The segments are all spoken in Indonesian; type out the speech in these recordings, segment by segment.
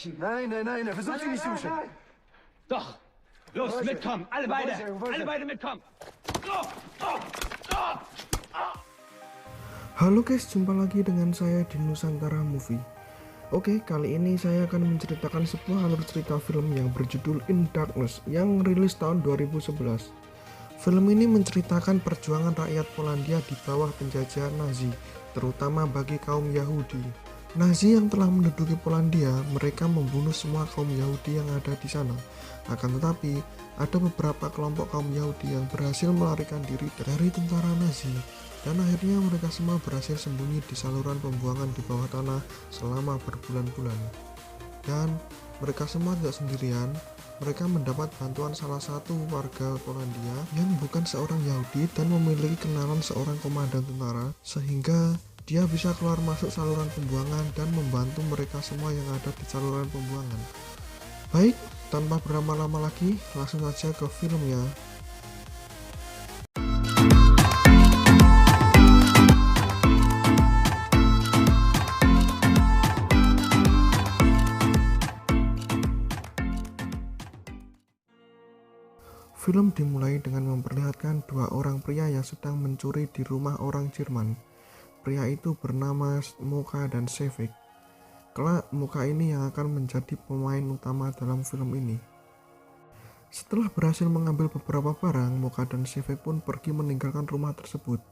Nein, er versucht sie nicht zu duschen. Doch. Los, mitkommen. Alle beide. Alle beide mitkommen. Halo guys, jumpa lagi dengan saya di Nusantara Movie. Oke, kali ini saya akan menceritakan sebuah alur cerita film yang berjudul In Darkness yang rilis tahun 2011. Film ini menceritakan perjuangan rakyat Polandia di bawah penjajahan Nazi, terutama bagi kaum Yahudi. Nazi yang telah menduduki Polandia, mereka membunuh semua kaum Yahudi yang ada di sana. Akan tetapi, ada beberapa kelompok kaum Yahudi yang berhasil melarikan diri dari tentara Nazi, dan akhirnya mereka semua berhasil sembunyi di saluran pembuangan di bawah tanah selama berbulan-bulan. Dan mereka semua tidak sendirian, mereka mendapat bantuan salah satu warga Polandia yang bukan seorang Yahudi dan memiliki kenalan seorang komandan tentara, sehingga dia bisa keluar masuk saluran pembuangan dan membantu mereka semua yang ada di saluran pembuangan. Baik, tanpa berlama-lama lagi, langsung aja ke filmnya. Film dimulai dengan memperlihatkan dua orang pria yang sedang mencuri di rumah orang Jerman. Pria itu bernama Mocha dan Sevek. Kelak Mocha ini yang akan menjadi pemain utama dalam film ini. Setelah berhasil mengambil beberapa barang, Mocha dan Sevek pun pergi meninggalkan rumah tersebut.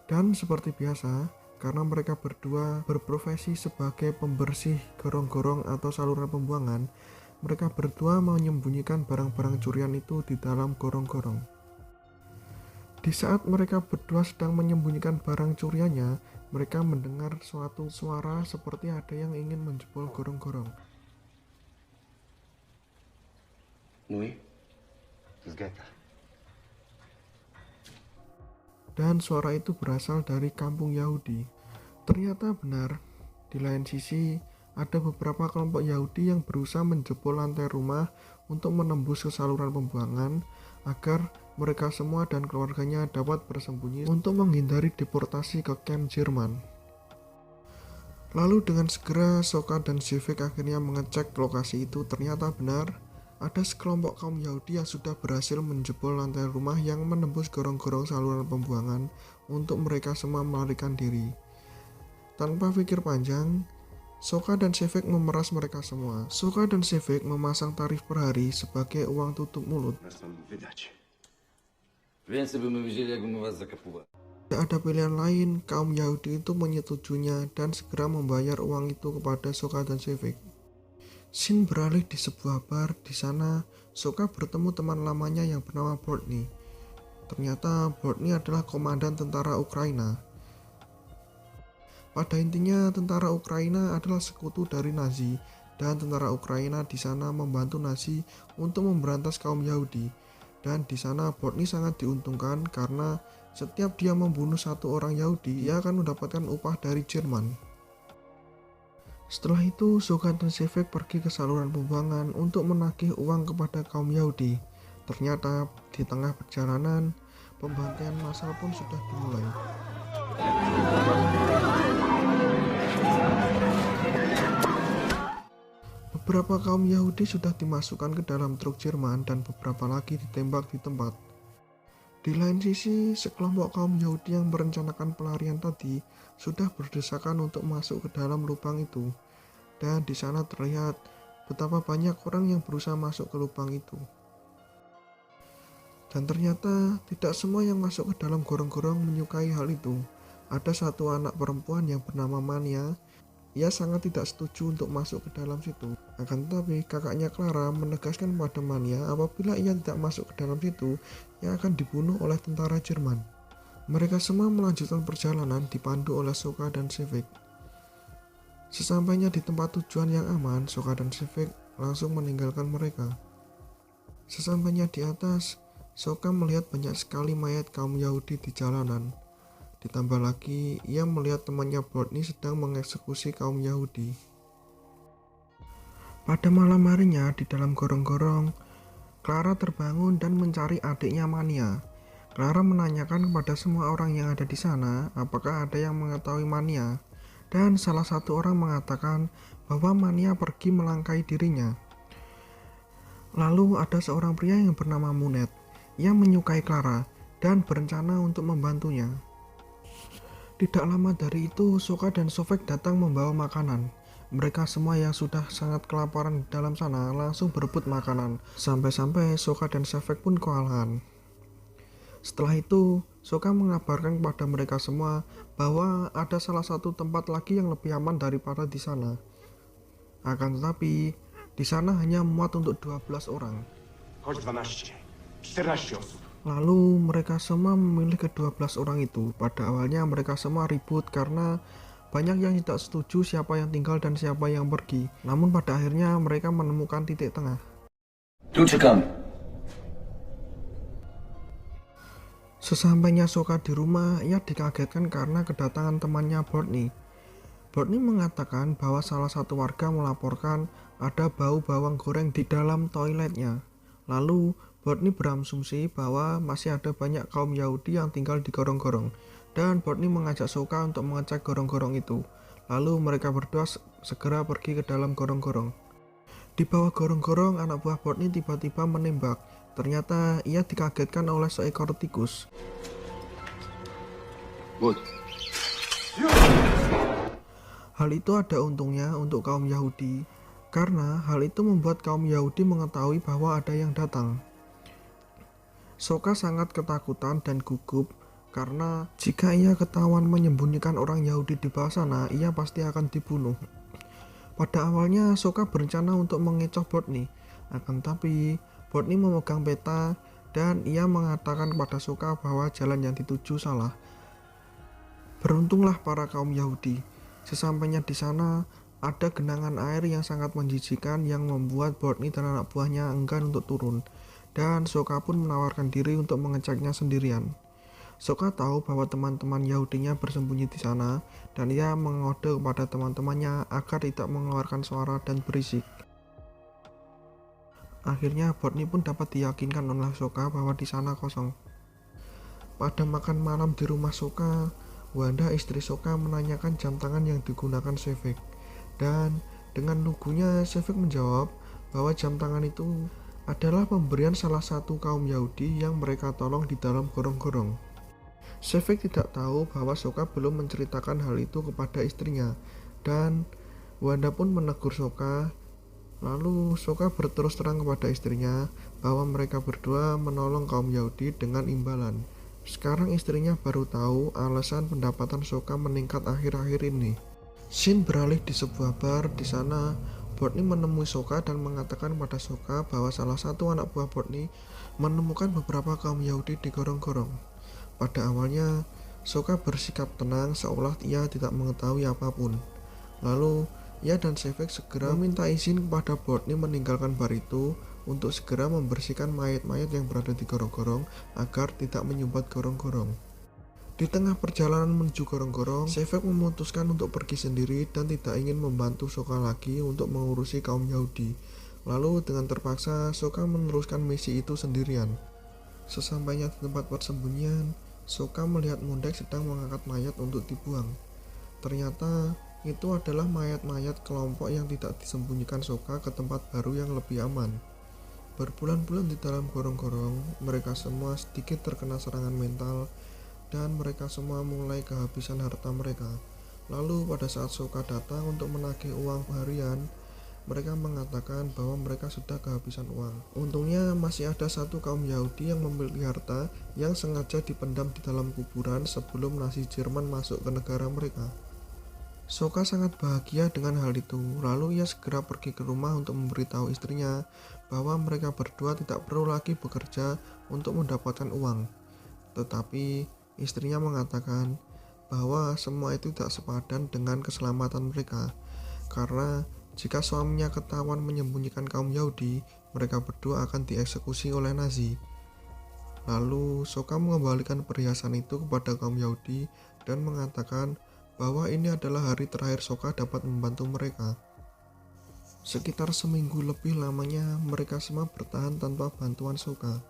Dan seperti biasa, karena mereka berdua berprofesi sebagai pembersih gorong-gorong atau saluran pembuangan, mereka berdua menyembunyikan barang-barang curian itu di dalam gorong-gorong. Di saat mereka berdua sedang menyembunyikan barang curiannya, mereka mendengar suatu suara seperti ada yang ingin menjebol gorong-gorong. Dan suara itu berasal dari kampung Yahudi. Ternyata benar, di lain sisi ada beberapa kelompok Yahudi yang berusaha menjebol lantai rumah untuk menembus ke saluran pembuangan agar mereka semua dan keluarganya dapat bersembunyi untuk menghindari deportasi ke kamp Jerman. Lalu dengan segera Soka dan Sevek akhirnya mengecek lokasi itu. Ternyata benar, ada sekelompok kaum Yahudi yang sudah berhasil menjebol lantai rumah yang menembus gorong-gorong saluran pembuangan untuk mereka semua melarikan diri. Tanpa pikir panjang, Soka dan Sevek memeras mereka semua. Soka dan Sevek memasang tarif per hari sebagai uang tutup mulut. Tidak ada pilihan lain, kaum Yahudi itu menyetujuinya dan segera membayar uang itu kepada Soka dan Sevek. Scene beralih di sebuah bar. Di sana, Soka bertemu teman lamanya yang bernama Bortny. Ternyata Bortny adalah komandan tentara Ukraina. Pada intinya, tentara Ukraina adalah sekutu dari Nazi, dan tentara Ukraina di sana membantu Nazi untuk memberantas kaum Yahudi. Dan di sana Bortny sangat diuntungkan karena setiap dia membunuh satu orang Yahudi, dia akan mendapatkan upah dari Jerman. Setelah itu, Soka dan Sevek pergi ke saluran pembuangan untuk menagih uang kepada kaum Yahudi. Ternyata di tengah perjalanan, pembantaian massal pun sudah dimulai. Beberapa kaum Yahudi sudah dimasukkan ke dalam truk Jerman dan beberapa lagi ditembak di tempat. Di lain sisi, sekelompok kaum Yahudi yang merencanakan pelarian tadi sudah berdesakan untuk masuk ke dalam lubang itu. Dan di sana terlihat betapa banyak orang yang berusaha masuk ke lubang itu. Dan ternyata tidak semua yang masuk ke dalam gorong-gorong menyukai hal itu. Ada satu anak perempuan yang bernama Mania. Ia sangat tidak setuju untuk masuk ke dalam situ. Akan tetapi kakaknya Clara menegaskan pada Mania apabila ia tidak masuk ke dalam situ, ia akan dibunuh oleh tentara Jerman. Mereka semua melanjutkan perjalanan dipandu oleh Soka dan Sevek. Sesampainya di tempat tujuan yang aman, Soka dan Sevek langsung meninggalkan mereka. Sesampainya di atas, Soka melihat banyak sekali mayat kaum Yahudi di jalanan. Ditambah lagi, ia melihat temannya Bortny sedang mengeksekusi kaum Yahudi. Pada malam harinya, di dalam gorong-gorong, Clara terbangun dan mencari adiknya Mania. Clara menanyakan kepada semua orang yang ada di sana, apakah ada yang mengetahui Mania. Dan salah satu orang mengatakan bahwa Mania pergi melangkahi dirinya. Lalu ada seorang pria yang bernama Monet yang menyukai Clara dan berencana untuk membantunya. Tidak lama dari itu, Sokka dan Sofek datang membawa makanan. Mereka semua yang sudah sangat kelaparan di dalam sana langsung berebut makanan, sampai-sampai Sokka dan Sofek pun kewalahan. Setelah itu, Sokka mengabarkan kepada mereka semua bahwa ada salah satu tempat lagi yang lebih aman daripada di sana. Akan tetapi, di sana hanya muat untuk 12 orang. Lalu mereka semua memilih ke-12 orang itu. Pada awalnya mereka semua ribut karena banyak yang tidak setuju siapa yang tinggal dan siapa yang pergi. Namun pada akhirnya mereka menemukan titik tengah. Sesampainya Sokka di rumah, ia dikagetkan karena kedatangan temannya Bortni. Bortni mengatakan bahwa salah satu warga melaporkan ada bau bawang goreng di dalam toiletnya. Lalu Bortni berasumsi bahwa masih ada banyak kaum Yahudi yang tinggal di gorong-gorong, dan Bortni mengajak Sokka untuk mengecek gorong-gorong itu. Lalu mereka berdua segera pergi ke dalam gorong-gorong. Di bawah gorong-gorong, anak buah Bortni tiba-tiba menembak. Ternyata ia dikagetkan oleh seekor tikus. Hal itu ada untungnya untuk kaum Yahudi, karena hal itu membuat kaum Yahudi mengetahui bahwa ada yang datang. Sokka sangat ketakutan dan gugup, karena jika ia ketahuan menyembunyikan orang Yahudi di bawah sana, ia pasti akan dibunuh. Pada awalnya Sokka berencana untuk mengecoh Bortni, akan tapi Bortni memegang peta dan ia mengatakan kepada Sokka bahwa jalan yang dituju salah. Beruntunglah para kaum Yahudi. Sesampainya di sana, ada genangan air yang sangat menjijikan yang membuat Bortni dan anak buahnya enggan untuk turun. Dan Sokka pun menawarkan diri untuk mengeceknya sendirian. Sokka tahu bahwa teman-teman Yahudinya bersembunyi di sana, dan ia mengode kepada teman-temannya agar tidak mengeluarkan suara dan berisik. Akhirnya Bortni pun dapat diyakinkan oleh Sokka bahwa di sana kosong. Pada makan malam di rumah Sokka, Wanda istri Sokka menanyakan jam tangan yang digunakan Sefek. Dan dengan lugunya Sefek menjawab bahwa jam tangan itu adalah pemberian salah satu kaum Yahudi yang mereka tolong di dalam gorong-gorong. Sefek tidak tahu bahwa Sokka belum menceritakan hal itu kepada istrinya, dan Wanda pun menegur Sokka. Lalu Sokka berterus terang kepada istrinya bahwa mereka berdua menolong kaum Yahudi dengan imbalan. Sekarang istrinya baru tahu alasan pendapatan Sokka meningkat akhir-akhir ini. Scene beralih di sebuah bar. Di sana Bortni menemui Sokka dan mengatakan pada Sokka bahwa salah satu anak buah Bortni menemukan beberapa kaum Yahudi di gorong-gorong. Pada awalnya Sokka bersikap tenang seolah ia tidak mengetahui apapun. Lalu ia dan Sefek segera meminta izin kepada Bortni meninggalkan bar itu untuk segera membersihkan mayat-mayat yang berada di gorong-gorong agar tidak menyumbat gorong-gorong. Di tengah perjalanan menuju gorong-gorong, Sefek memutuskan untuk pergi sendiri dan tidak ingin membantu Sokka lagi untuk mengurusi kaum Yahudi. Lalu dengan terpaksa Sokka meneruskan misi itu sendirian. Sesampainya di tempat persembunyian, Sokka melihat Mundek sedang mengangkat mayat untuk dibuang. Ternyata itu adalah mayat-mayat kelompok yang tidak disembunyikan Sokka ke tempat baru yang lebih aman. Berbulan-bulan di dalam gorong-gorong, mereka semua sedikit terkena serangan mental dan mereka semua mulai kehabisan harta mereka. Lalu pada saat Sokka datang untuk menagih uang harian, mereka mengatakan bahwa mereka sudah kehabisan uang. Untungnya masih ada satu kaum Yahudi yang memiliki harta yang sengaja dipendam di dalam kuburan sebelum Nazi Jerman masuk ke negara mereka. Sokka sangat bahagia dengan hal itu. Lalu ia segera pergi ke rumah untuk memberitahu istrinya bahwa mereka berdua tidak perlu lagi bekerja untuk mendapatkan uang. Tetapi istrinya mengatakan bahwa semua itu tidak sepadan dengan keselamatan mereka, karena jika suaminya ketahuan menyembunyikan kaum Yahudi, mereka berdua akan dieksekusi oleh Nazi. Lalu Sokka mengembalikan perhiasan itu kepada kaum Yahudi dan mengatakan bahwa ini adalah hari terakhir Sokka dapat membantu mereka. Sekitar seminggu lebih lamanya mereka semua bertahan tanpa bantuan Sokka.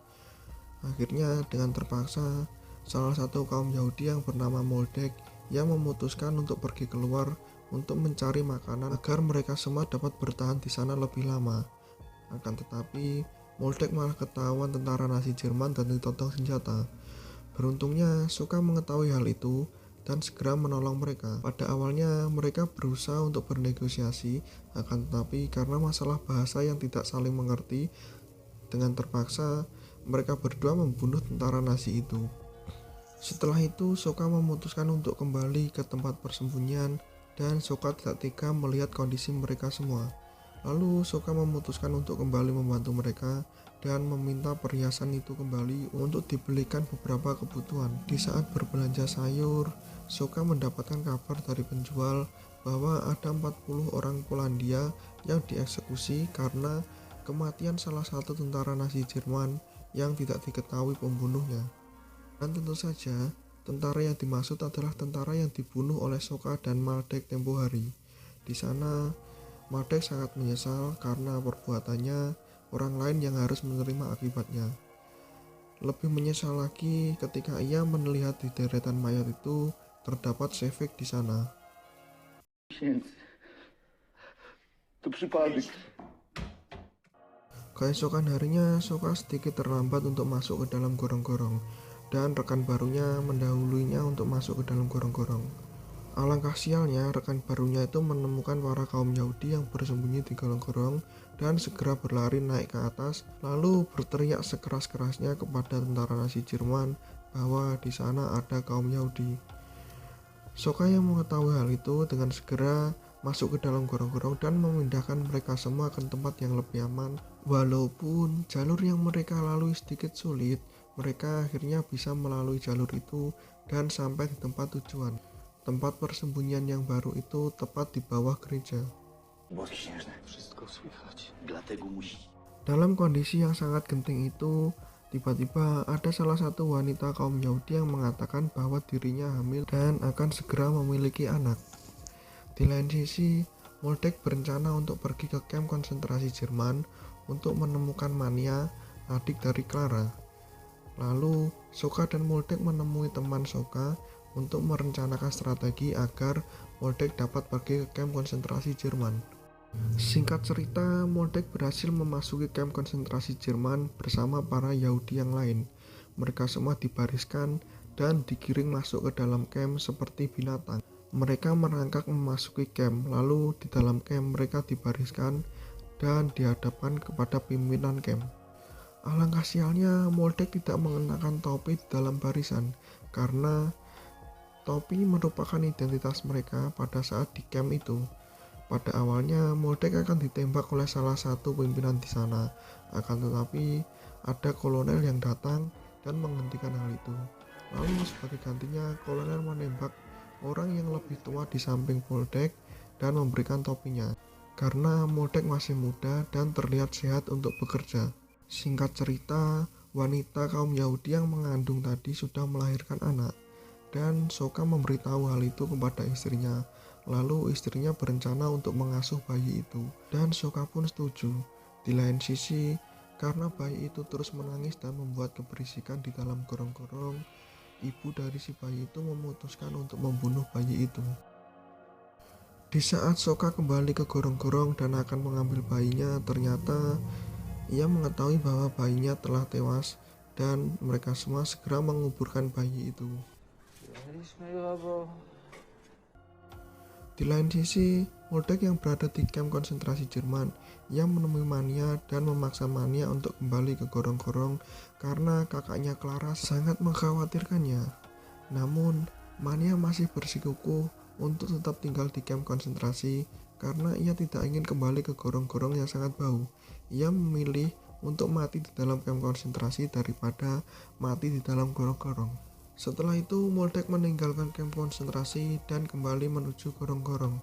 Akhirnya dengan terpaksa, salah satu kaum Yahudi yang bernama Moldek yang memutuskan untuk pergi keluar untuk mencari makanan agar mereka semua dapat bertahan di sana lebih lama. Akan tetapi, Moltek malah ketahuan tentara Nazi Jerman dan ditodong senjata. Beruntungnya, Soka mengetahui hal itu dan segera menolong mereka. Pada awalnya, mereka berusaha untuk bernegosiasi, akan tetapi karena masalah bahasa yang tidak saling mengerti, dengan terpaksa mereka berdua membunuh tentara Nazi itu. Setelah itu, Soka memutuskan untuk kembali ke tempat persembunyian dan Soka tidak tega melihat kondisi mereka semua. Lalu Soka memutuskan untuk kembali membantu mereka dan meminta perhiasan itu kembali untuk dibelikan beberapa kebutuhan. Di saat berbelanja sayur, Soka mendapatkan kabar dari penjual bahwa ada 40 orang Polandia yang dieksekusi karena kematian salah satu tentara Nazi Jerman yang tidak diketahui pembunuhnya. Dan tentu saja, tentara yang dimaksud adalah tentara yang dibunuh oleh Soka dan Maldek tempo hari. Di sana, Maldek sangat menyesal karena perbuatannya, orang lain yang harus menerima akibatnya. Lebih menyesal lagi ketika ia melihat di deretan mayat itu terdapat Shevek di sana. Keesokan harinya, Soka sedikit terlambat untuk masuk ke dalam gorong-gorong, dan rekan barunya mendahuluinya untuk masuk ke dalam gorong-gorong. Alangkah sialnya, rekan barunya itu menemukan para kaum Yahudi yang bersembunyi di gorong-gorong dan segera berlari naik ke atas, lalu berteriak sekeras-kerasnya kepada tentara Nazi Jerman bahwa di sana ada kaum Yahudi. Soka yang mengetahui hal itu dengan segera masuk ke dalam gorong-gorong dan memindahkan mereka semua ke tempat yang lebih aman. Walaupun jalur yang mereka lalui sedikit sulit, mereka akhirnya bisa melalui jalur itu dan sampai di tempat tujuan. Tempat persembunyian yang baru itu tepat di bawah gereja. Dalam kondisi yang sangat genting itu, tiba-tiba ada salah satu wanita kaum Yahudi yang mengatakan bahwa dirinya hamil dan akan segera memiliki anak. Di lain sisi, Moltek berencana untuk pergi ke kamp konsentrasi Jerman untuk menemukan Mania, adik dari Clara. Lalu, Soka dan Moltek menemui teman Soka untuk merencanakan strategi agar Moltek dapat pergi ke kamp konsentrasi Jerman. Singkat cerita, Moltek berhasil memasuki kamp konsentrasi Jerman bersama para Yahudi yang lain. Mereka semua dibariskan dan digiring masuk ke dalam kamp seperti binatang. Mereka merangkak memasuki kamp, lalu di dalam kamp mereka dibariskan dan dihadapkan kepada pimpinan kamp. Alangkah sialnya, Moltek tidak mengenakan topi di dalam barisan karena topi merupakan identitas mereka pada saat di camp itu. Pada awalnya, Moltek akan ditembak oleh salah satu pimpinan di sana. Akan tetapi, ada kolonel yang datang dan menghentikan hal itu. Lalu sebagai gantinya, kolonel menembak orang yang lebih tua di samping Moltek dan memberikan topinya. Karena Moltek masih muda dan terlihat sehat untuk bekerja. Singkat cerita, wanita kaum Yahudi yang mengandung tadi sudah melahirkan anak. Dan Soka memberitahu hal itu kepada istrinya. Lalu istrinya berencana untuk mengasuh bayi itu. Dan Soka pun setuju. Di lain sisi, karena bayi itu terus menangis dan membuat keberisikan di dalam gorong-gorong, ibu dari si bayi itu memutuskan untuk membunuh bayi itu. Di saat Soka kembali ke gorong-gorong dan akan mengambil bayinya, ternyata ia mengetahui bahwa bayinya telah tewas dan mereka semua segera menguburkan bayi itu. Di lain sisi, Moltek yang berada di kamp konsentrasi Jerman yang menemui Mania dan memaksa Mania untuk kembali ke gorong-gorong karena kakaknya Clara sangat mengkhawatirkannya. Namun, Mania masih bersikukuh untuk tetap tinggal di kamp konsentrasi karena ia tidak ingin kembali ke gorong-gorong yang sangat bau. Ia memilih untuk mati di dalam kamp konsentrasi daripada mati di dalam gorong-gorong. Setelah itu, Moltek meninggalkan kamp konsentrasi dan kembali menuju gorong-gorong.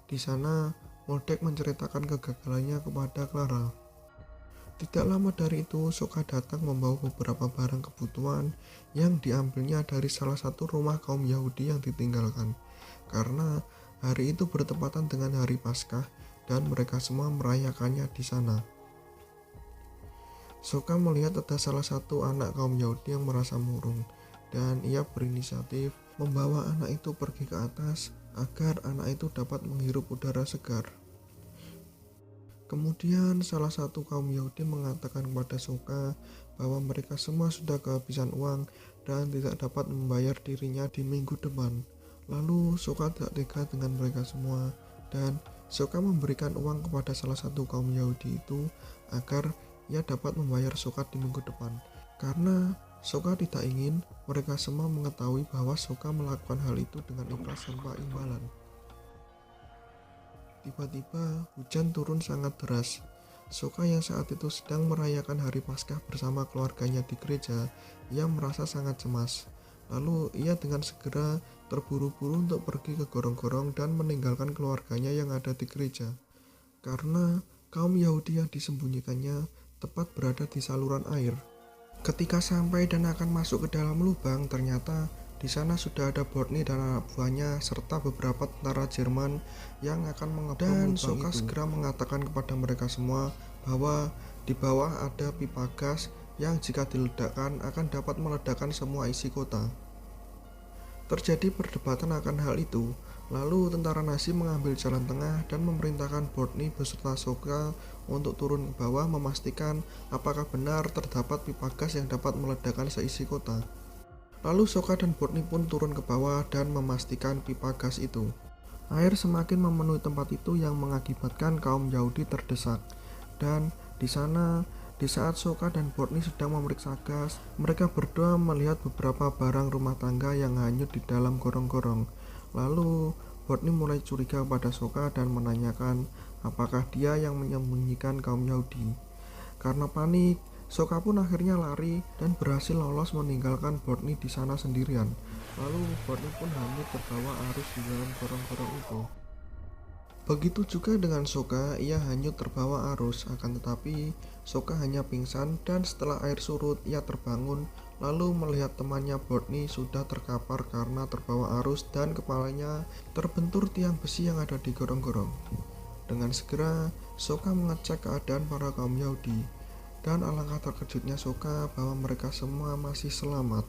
Di sana, Moltek menceritakan kegagalannya kepada Clara. Tidak lama dari itu, Soka datang membawa beberapa barang kebutuhan yang diambilnya dari salah satu rumah kaum Yahudi yang ditinggalkan. Karena hari itu bertepatan dengan hari Paskah dan mereka semua merayakannya di sana. Soka melihat ada salah satu anak kaum Yahudi yang merasa murung dan ia berinisiatif membawa anak itu pergi ke atas agar anak itu dapat menghirup udara segar. Kemudian salah satu kaum Yahudi mengatakan kepada Sokka bahwa mereka semua sudah kehabisan uang dan tidak dapat membayar dirinya di minggu depan. Lalu Sokka tidak tega dengan mereka semua dan Sokka memberikan uang kepada salah satu kaum Yahudi itu agar ia dapat membayar Sokka di minggu depan. Karena Sokka tidak ingin mereka semua mengetahui bahwa Sokka melakukan hal itu dengan ikhlas tanpa imbalan. Tiba-tiba hujan turun sangat deras. Sokka yang saat itu sedang merayakan hari Paskah bersama keluarganya di gereja, ia merasa sangat cemas. Lalu ia dengan segera terburu-buru untuk pergi ke gorong-gorong dan meninggalkan keluarganya yang ada di gereja. Karena kaum Yahudi yang disembunyikannya tepat berada di saluran air. Ketika sampai dan akan masuk ke dalam lubang, ternyata di sana sudah ada Bortny dan anak buahnya serta beberapa tentara Jerman yang akan mengebom lubang itu. Dan Sokka segera mengatakan kepada mereka semua bahwa di bawah ada pipa gas yang jika diledakkan akan dapat meledakkan semua isi kota. Terjadi perdebatan akan hal itu. Lalu tentara Nazi mengambil jalan tengah dan memerintahkan Bortny beserta Sokka untuk turun ke bawah memastikan apakah benar terdapat pipa gas yang dapat meledakkan seisi kota. Lalu Sokka dan Bortny pun turun ke bawah dan memastikan pipa gas itu. Air semakin memenuhi tempat itu yang mengakibatkan kaum Yahudi terdesak. Dan di sana, di saat Sokka dan Bortny sedang memeriksa gas, mereka berdua melihat beberapa barang rumah tangga yang hanyut di dalam gorong-gorong. Lalu Bortny mulai curiga pada Sokka dan menanyakan apakah dia yang menyembunyikan kaum Yahudi. Karena panik, Sokka pun akhirnya lari dan berhasil lolos meninggalkan Bortny di sana sendirian. Lalu Bortny pun hanyut terbawa arus di dalam gorong-gorong itu. Begitu juga dengan Sokka, ia hanyut terbawa arus, akan tetapi Sokka hanya pingsan dan setelah air surut ia terbangun lalu melihat temannya Bortny sudah terkapar karena terbawa arus dan kepalanya terbentur tiang besi yang ada di gorong-gorong. Dengan segera Sokka mengecek keadaan para kaum Yahudi dan alangkah terkejutnya Sokka bahwa mereka semua masih selamat.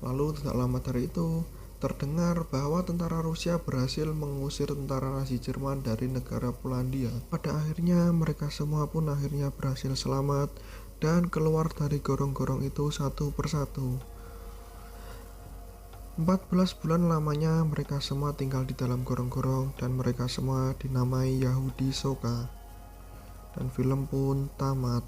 Lalu tidak lama dari itu terdengar bahwa tentara Rusia berhasil mengusir tentara Nazi Jerman dari negara Polandia. Pada akhirnya mereka semua pun akhirnya berhasil selamat dan keluar dari gorong-gorong itu satu persatu. 14 bulan lamanya mereka semua tinggal di dalam gorong-gorong dan mereka semua dinamai Yahudi Sokka. Dan film pun tamat.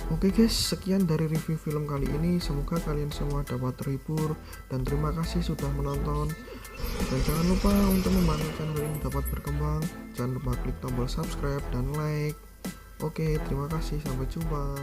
Oke guys, sekian dari review film kali ini. Semoga kalian semua dapat terhibur dan terima kasih sudah menonton. Dan jangan lupa untuk membantu channel ini dapat berkembang. Jangan lupa klik tombol subscribe dan like. Oke, terima kasih, sampai jumpa.